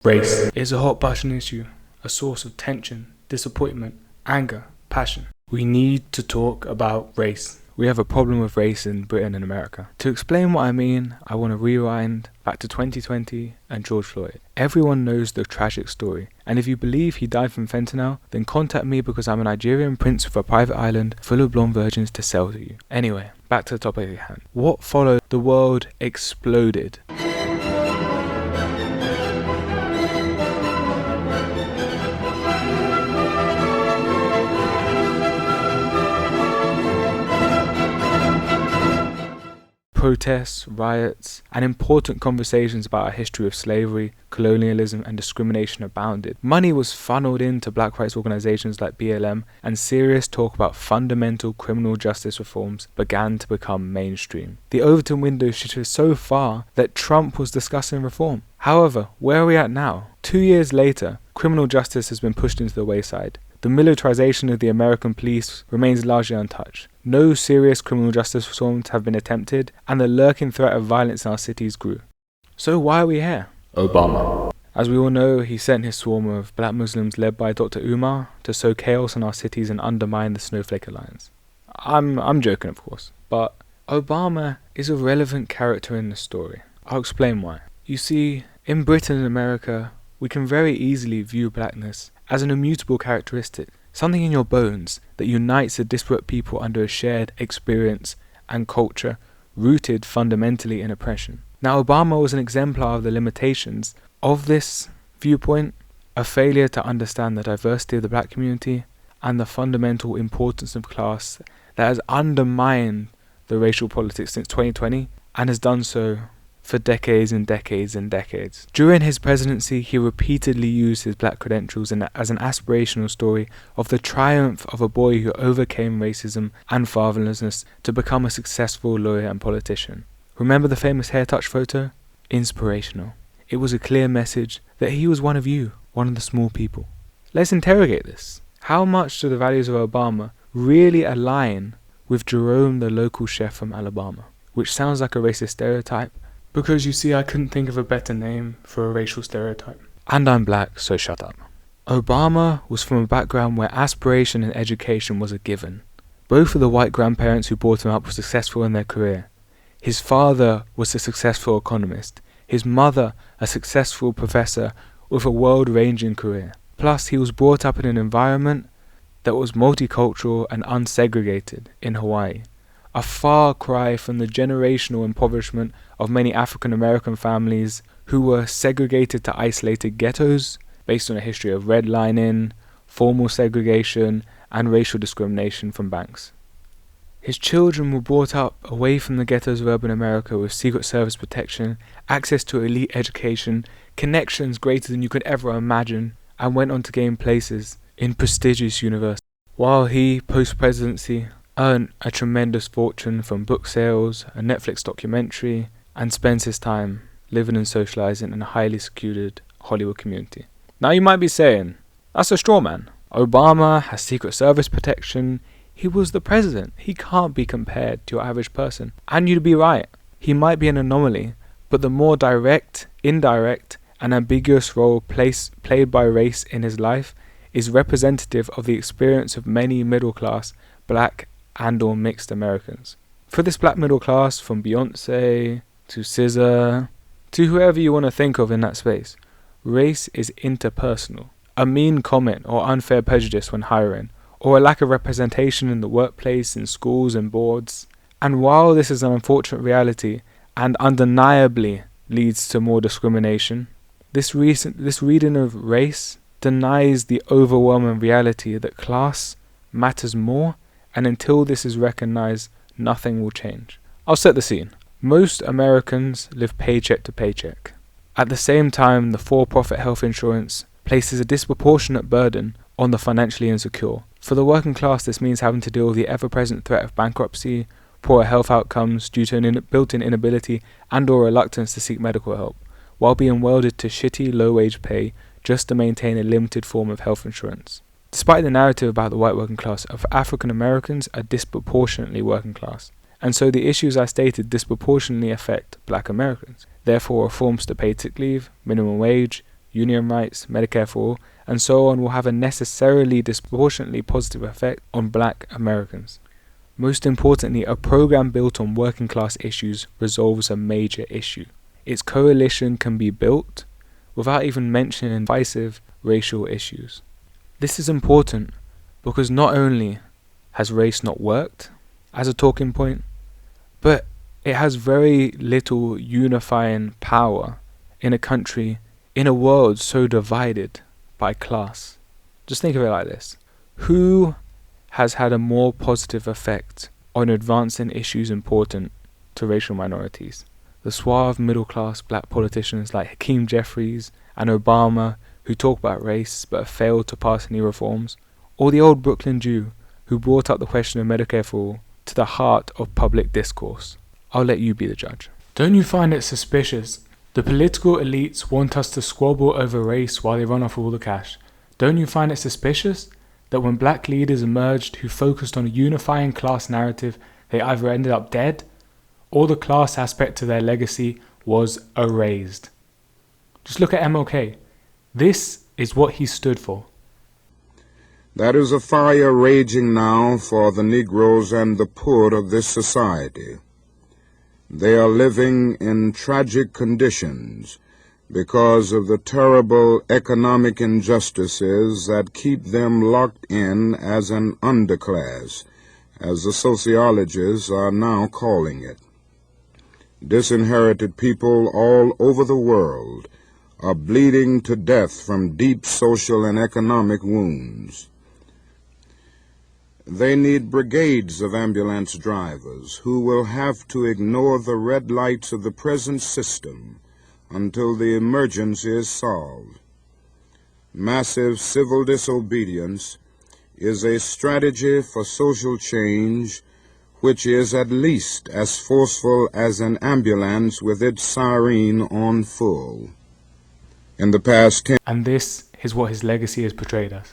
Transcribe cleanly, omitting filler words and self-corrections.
Race is a hot button issue, a source of tension, disappointment, anger, passion. We need to talk about race. We have a problem with race in Britain and America. To explain what I mean, I want to rewind back to 2020 and George Floyd. Everyone knows the tragic story, and if you believe he died from fentanyl, then contact me because I'm a Nigerian prince with a private island full of blonde virgins to sell to you. Anyway, back to the topic at hand. What followed? The world exploded. Protests, riots, and important conversations about our history of slavery, colonialism, and discrimination abounded. Money was funneled into black rights organizations like BLM, and serious talk about fundamental criminal justice reforms began to become mainstream. The Overton window shifted so far that Trump was discussing reform. However, where are we at now? 2 years later, criminal justice has been pushed into the wayside. The militarization of the American police remains largely untouched. No serious criminal justice reforms have been attempted, and the lurking threat of violence in our cities grew. So why are we here? Obama. As we all know, he sent his swarm of black Muslims led by Dr. Umar to sow chaos in our cities and undermine the Snowflake Alliance. I'm joking, of course, but Obama is a relevant character in the story. I'll explain why. You see, in Britain and America, we can very easily view blackness as an immutable characteristic, something in your bones that unites a disparate people under a shared experience and culture rooted fundamentally in oppression. Now, Obama was an exemplar of the limitations of this viewpoint, a failure to understand the diversity of the black community and the fundamental importance of class that has undermined the racial politics since 2020 and has done so for decades and decades and decades. During his presidency, he repeatedly used his black credentials as an aspirational story of the triumph of a boy who overcame racism and fatherlessness to become a successful lawyer and politician. Remember the famous hair touch photo? Inspirational. It was a clear message that he was one of you, one of the small people. Let's interrogate this. How much do the values of Obama really align with Jerome, the local chef from Alabama? Which sounds like a racist stereotype, because you see, I couldn't think of a better name for a racial stereotype. And I'm black, so shut up. Obama was from a background where aspiration and education was a given. Both of the white grandparents who brought him up were successful in their career. His father was a successful economist. His mother, a successful professor with a world-ranging career. Plus, he was brought up in an environment that was multicultural and unsegregated in Hawaii. A far cry from the generational impoverishment of many African American families who were segregated to isolated ghettos based on a history of redlining, formal segregation, and racial discrimination from banks. His children were brought up away from the ghettos of urban America with Secret Service protection, access to elite education, connections greater than you could ever imagine, and went on to gain places in prestigious universities. While he, post-presidency, earned a tremendous fortune from book sales, a Netflix documentary, and spends his time living and socializing in a highly secluded Hollywood community. Now you might be saying, that's a straw man. Obama has Secret Service protection. He was the president. He can't be compared to your average person. And you'd be right. He might be an anomaly, but the more direct, indirect, and ambiguous role played by race in his life is representative of the experience of many middle-class, black, and or mixed Americans. For this black middle class, from Beyonce to SZA to whoever you want to think of in that space, race is interpersonal. A mean comment or unfair prejudice when hiring, or a lack of representation in the workplace, in schools and boards. And while this is an unfortunate reality and undeniably leads to more discrimination, this reading of race denies the overwhelming reality that class matters more, and until this is recognized, nothing will change. I'll set the scene. Most Americans live paycheck to paycheck. At the same time, the for-profit health insurance places a disproportionate burden on the financially insecure. For the working class, this means having to deal with the ever-present threat of bankruptcy, poor health outcomes due to an built-in inability and or reluctance to seek medical help, while being welded to shitty low-wage pay just to maintain a limited form of health insurance. Despite the narrative about the white working class, African Americans are disproportionately working class, and so the issues I stated disproportionately affect black Americans. Therefore, reforms to paid sick leave, minimum wage, union rights, Medicare for all, and so on will have a necessarily disproportionately positive effect on black Americans. Most importantly, a program built on working class issues resolves a major issue. Its coalition can be built without even mentioning divisive racial issues. This is important because not only has race not worked as a talking point, but it has very little unifying power in a country, in a world so divided by class. Just think of it like this. Who has had a more positive effect on advancing issues important to racial minorities? The suave middle-class black politicians like Hakeem Jeffries and Obama who talk about race but have failed to pass any reforms? Or the old Brooklyn Jew who brought up the question of Medicare for all to the heart of public discourse? I'll let you be the judge. Don't you find it suspicious? The political elites want us to squabble over race while they run off all the cash. Don't you find it suspicious that when black leaders emerged who focused on a unifying class narrative, they either ended up dead or the class aspect to their legacy was erased? Just look at MLK. This is what he stood for. There is a fire raging now for the Negroes and the poor of this society. They are living in tragic conditions because of the terrible economic injustices that keep them locked in as an underclass, as the sociologists are now calling it. Disinherited people all over the world are bleeding to death from deep social and economic wounds. They need brigades of ambulance drivers who will have to ignore the red lights of the present system until the emergency is solved. Massive civil disobedience is a strategy for social change which is at least as forceful as an ambulance with its siren on full. In the past 10 And this is what his legacy has portrayed us.